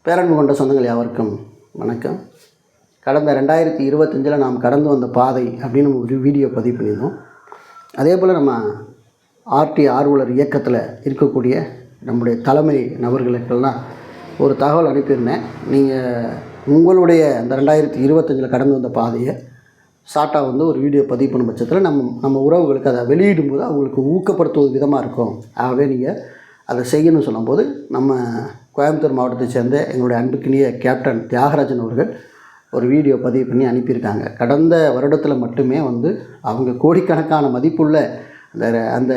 பேரன்பு கொண்ட சொந்தங்கள் யாவருக்கும் வணக்கம். கடந்த 2025 நாம் கடந்து வந்த பாதை அப்படின்னு ஒரு வீடியோ பதிவு பண்ணியிருந்தோம். அதே போல் நம்ம ஆர்டி ஆர்வலர் இயக்கத்தில் இருக்கக்கூடிய நம்முடைய தலைமை நபர்களுக்கெல்லாம் ஒரு தகவல் அனுப்பியிருந்தேன். நீங்கள் உங்களுடைய அந்த 2025 கடந்து வந்த பாதையை ஷார்ட்டாக ஒரு வீடியோ பதிவு பண்ணும் பட்சத்தில் நம்ம உறவுகளுக்கு அதை வெளியிடும்போது அவங்களுக்கு ஊக்கப்படுத்துவது விதமாக இருக்கும். ஆகவே நீங்கள் அதை செய்யணும்னு சொல்லும்போது நம்ம கோயம்புத்தூர் மாவட்டத்தை சேர்ந்த எங்களுடைய அன்புக்கினிய கேப்டன் தியாகராஜன் அவர்கள் ஒரு வீடியோ பதிவு பண்ணி அனுப்பியிருக்காங்க. கடந்த வருடத்தில் மட்டுமே அவங்க கோடிக்கணக்கான மதிப்புள்ள அந்த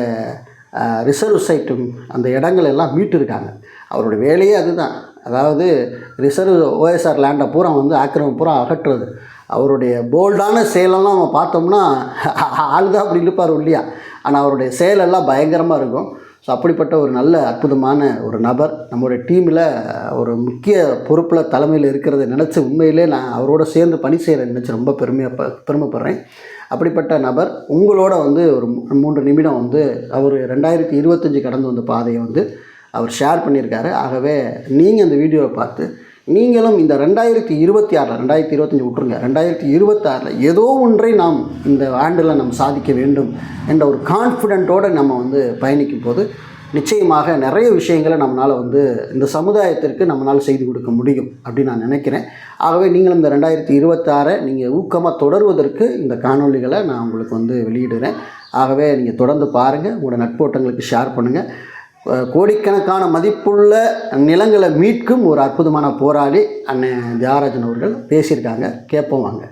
ரிசர்வ் சைட்டும் அந்த இடங்கள் எல்லாம் மீட்டிருக்காங்க. அவருடைய வேலையே அதுதான். அதாவது ரிசர்வ் ஓஎஸ்ஆர் லேண்டை பூரா ஆக்கிரமிப்பு பூரா அகற்றுறது. அவருடைய போல்டான செயலெல்லாம் நம்ம பார்த்தோம்னா ஆளுதான் அப்படி இருப்பார் இல்லையா, ஆனால் அவருடைய செயலெல்லாம் பயங்கரமாக இருக்கும். ஸோ அப்படிப்பட்ட ஒரு நல்ல அற்புதமான ஒரு நபர் நம்மளுடைய டீமில் ஒரு முக்கிய பொறுப்பில் தலைமையில் இருக்கிறத நினச்சி உண்மையிலே நான் அவரோட சேர்ந்து பணி செய்கிற நினச்சி ரொம்ப பெருமைப்படுறேன். அப்படிப்பட்ட நபர் உங்களோட ஒரு 3 நிமிடம் அவர் 2025 கடந்து வந்த பாதையை அவர் ஷேர் பண்ணியிருக்காரு. ஆகவே நீங்கள் அந்த வீடியோவை பார்த்து நீங்களும் இந்த 2025 விட்டுருங்க, 2026 ஏதோ ஒன்றை நாம் இந்த ஆண்டில் நம்ம சாதிக்க வேண்டும் என்ற ஒரு கான்ஃபிடென்ட்டோடு நம்ம பயணிக்கும் போது நிச்சயமாக நிறைய விஷயங்களை நம்மளால் இந்த சமுதாயத்திற்கு நம்மளால் செய்து கொடுக்க முடியும் அப்படின்னு நான் நினைக்கிறேன். ஆகவே நீங்களும் இந்த 2026 நீங்கள் ஊக்கமாக தொடர்வதற்கு இந்த காணொளிகளை நான் உங்களுக்கு வெளியிடுறேன். ஆகவே நீங்கள் தொடர்ந்து பாருங்கள், உங்களோட நட்போட்டங்களுக்கு ஷேர் பண்ணுங்கள். கோடிக்கணக்கான மதிப்புள்ள நிலங்களை மீட்கும் ஒரு அற்புதமான போராளி அண்ணன் தியாகராஜன் அவர்கள் பேசியிருக்காங்க. கேட்போம் வாங்க.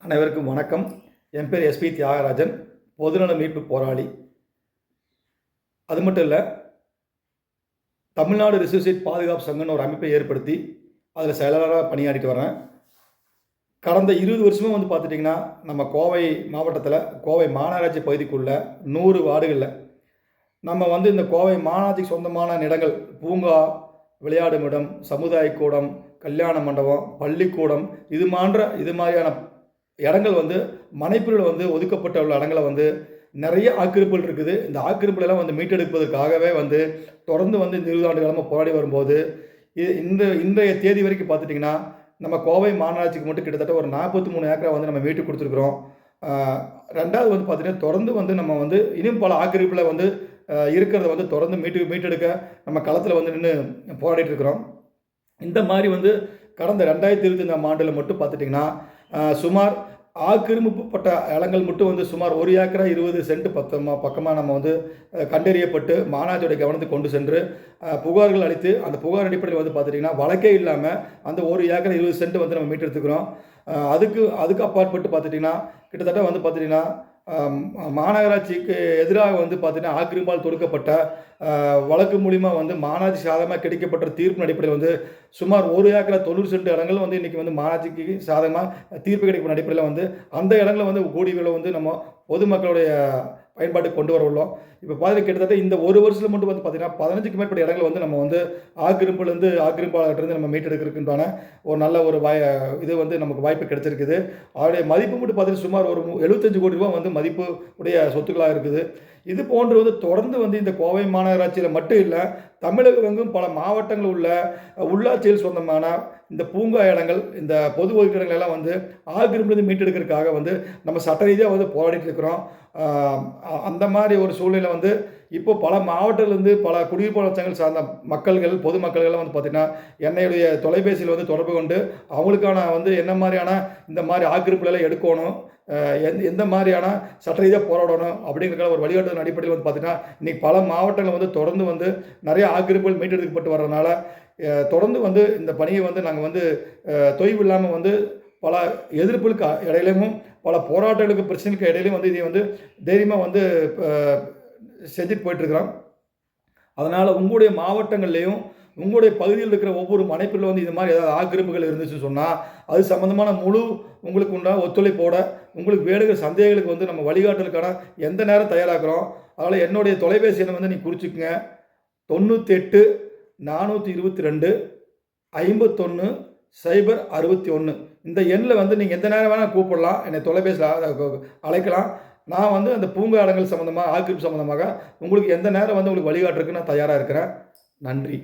அனைவருக்கும் வணக்கம். என் பேர் எஸ்பி தியாகராஜன், பொதுநல மீட்பு போராளி. அது மட்டும் இல்லை, தமிழ்நாடு ரிசர்வ் சைட் பாதுகாப்பு சங்கம்னு ஒரு அமைப்பை ஏற்படுத்தி அதில் செயலாளராக பணியாற்றிட்டு வரேன். கடந்த 20 வருஷமும் பார்த்துட்டிங்கன்னா நம்ம கோவை மாவட்டத்தில் கோவை மாநகராட்சி பகுதிக்குள்ள 100 வார்டுகளில் நம்ம இந்த கோவை மாநகராட்சிக்கு சொந்தமான இடங்கள், பூங்கா, விளையாடும் சமுதாய கூடம், கல்யாண மண்டபம், பள்ளிக்கூடம், இது மாதிரியான இடங்கள் மனைப்பிரிவில் ஒதுக்கப்பட்ட உள்ள இடங்களை நிறைய ஆக்கிரமிப்புகள் இருக்குது. இந்த ஆக்கிரமிப்புகளெல்லாம் மீட்டெடுப்பதற்காகவே தொடர்ந்து இந்த 20 ஆண்டு காலமாக போராடி வரும்போது இன்றைய தேதி வரைக்கும் பார்த்துட்டிங்கன்னா நம்ம கோவை மாநகராட்சிக்கு மட்டும் கிட்டத்தட்ட ஒரு 43 ஏக்கரை நம்ம மீட்டு கொடுத்துருக்குறோம். ரெண்டாவது பார்த்திங்கன்னா தொடர்ந்து நம்ம இன்னும் பல ஆக்கிரமிப்பில் இருக்கிறத தொடர்ந்து மீட்டெடுக்க நம்ம களத்தில் நின்று போராடிட்டு இருக்கிறோம். இந்த மாதிரி கடந்த 2025 ஆண்டில் மட்டும் பார்த்துட்டிங்கன்னா சுமார் ஆக்கிரமிப்புப்பட்ட இடங்கள் மட்டும் சுமார் 1 ஏக்கரா 20 சென்ட் பக்கமாக நம்ம கண்டறியப்பட்டு மாநகராட்சியோட கவனத்துக்கு கொண்டு சென்று புகார்கள் அளித்து அந்த புகார் அடிப்படையில் பார்த்துட்டிங்கன்னா வழக்கே இல்லாமல் அந்த 1 ஏக்கரா 20 சென்ட் நம்ம மீட்டெடுத்துக்கிறோம். அதுக்கு அப்பாற்பட்டு பார்த்துட்டிங்கன்னா கிட்டத்தட்ட பார்த்துட்டிங்கன்னா மாநகராட்சிக்கு எதிராக பார்த்திங்கன்னா ஆக்கிரமிப்பால் தொடுக்கப்பட்ட வழக்கு மூலிமா மாநகராட்சி சாதகமாக கிடைக்கப்பட்ட தீர்ப்பு அடிப்படையில் சுமார் 1 ஏக்கரா 90 சென்ட் இடங்கள் இன்றைக்கி மாநகராட்சிக்கு சாதகமாக தீர்ப்பு கிடைக்கப்பட்ட அடிப்படையில் அந்த இடங்களை கூடிகளை நம்ம பொதுமக்களுடைய பயன்பாட்டுக்கு கொண்டு வர உள்ளோம். இப்போ பார்த்திங்கன்னா கிட்டத்தட்ட இந்த ஒரு வருஷத்தில் மட்டும் பார்த்திங்கன்னா 15க்கும் மேற்பட்ட இடங்கள் நம்ம ஆக்கிரமிப்பாளர்கிட்ட நம்ம மீட்டெடுக்கிறதுக்குண்டான ஒரு நல்ல ஒரு இது நமக்கு வாய்ப்பு கிடைச்சிருக்குது. அவருடைய மதிப்பு மட்டும் பார்த்திங்கன்னா சுமார் ஒரு 75 கோடி ரூபா மதிப்பு உடைய சொத்துக்களாக இருக்குது. இது போன்று தொடர்ந்து இந்த கோவை மாநகராட்சியில் மட்டும் இல்லை, தமிழகம் பல மாவட்டங்கள் உள்ள உள்ளாட்சியில் சொந்தமான இந்த பூங்கா இடங்கள், இந்த பொது ஒதுக்கீடுகள் எல்லாம் ஆக்கிரமிப்பு மீட்டெடுக்கிறதுக்காக நம்ம சட்ட ரீதியாக போராடிட்டு இருக்கிறோம். அந்த மாதிரி ஒரு சூழ்நிலை இப்போ பல மாவட்டத்திலேருந்து பல குடியிருப்பு வளர்ச்சிகள் சார்ந்த மக்கள்கள், பொதுமக்கள்கள்லாம் பார்த்திங்கன்னா என்னுடைய தொலைபேசியில் தொடர்பு கொண்டு அவங்களுக்கான என்ன மாதிரியான இந்த மாதிரி ஆக்கிரமிப்புகளெல்லாம் எடுக்கணும், எந்த மாதிரியான சட்ட ரீதியாக போராடணும் அப்படிங்கிற ஒரு வழிகாட்டுதல் அடிப்படையில் பார்த்திங்கன்னா இன்றைக்கி பல மாவட்டங்கள் தொடர்ந்து நிறைய ஆக்கிரமிப்புகள் மீட்டெடுக்கப்பட்டு வர்றதுனால தொடர்ந்து இந்த பணியை நாங்கள் தொய்வு இல்லாமல் பல எதிர்ப்புகளுக்கு இடையிலும் பல போராட்டங்களுக்கு பிரச்சனைக்கு இடையிலும் இதை தைரியமாக செஞ்சுட்டு போயிட்டுருக்கிறோம். அதனால் உங்களுடைய மாவட்டங்கள்லேயும் உங்களுடைய பகுதியில் இருக்கிற ஒவ்வொரு மனைப்பில் இது மாதிரி ஏதாவது ஆக்கிரமிப்புகள் இருந்துச்சுன்னு சொன்னால் அது சம்மந்தமான முழு உங்களுக்கு உண்டான ஒத்துழைப்போட உங்களுக்கு வேணுங்கிற சந்தேகங்களுக்கு நம்ம வழிகாட்டலுக்கான எந்த நேரம் தயாராகிறோம். அதனால் என்னுடைய தொலைபேசி எண்ணை நீங்கள் குறிச்சிக்கங்க. 98 422 51 061. இந்த எண்ணில் வந்து நீங்கள் எந்த நேரம் வேணால் கூப்பிடலாம், என்னை தொலைபேசியில் அழைக்கலாம். நான் வந்து அந்த பூங்கா இடங்கள் சம்மந்தமாக, ஆக்கிரமிப்பு சம்மந்தமாக உங்களுக்கு எந்த நேரம் வந்து உங்களுக்கு வழிகாட்டுறதுக்கு நான் தயாராக இருக்கிறேன். நன்றி.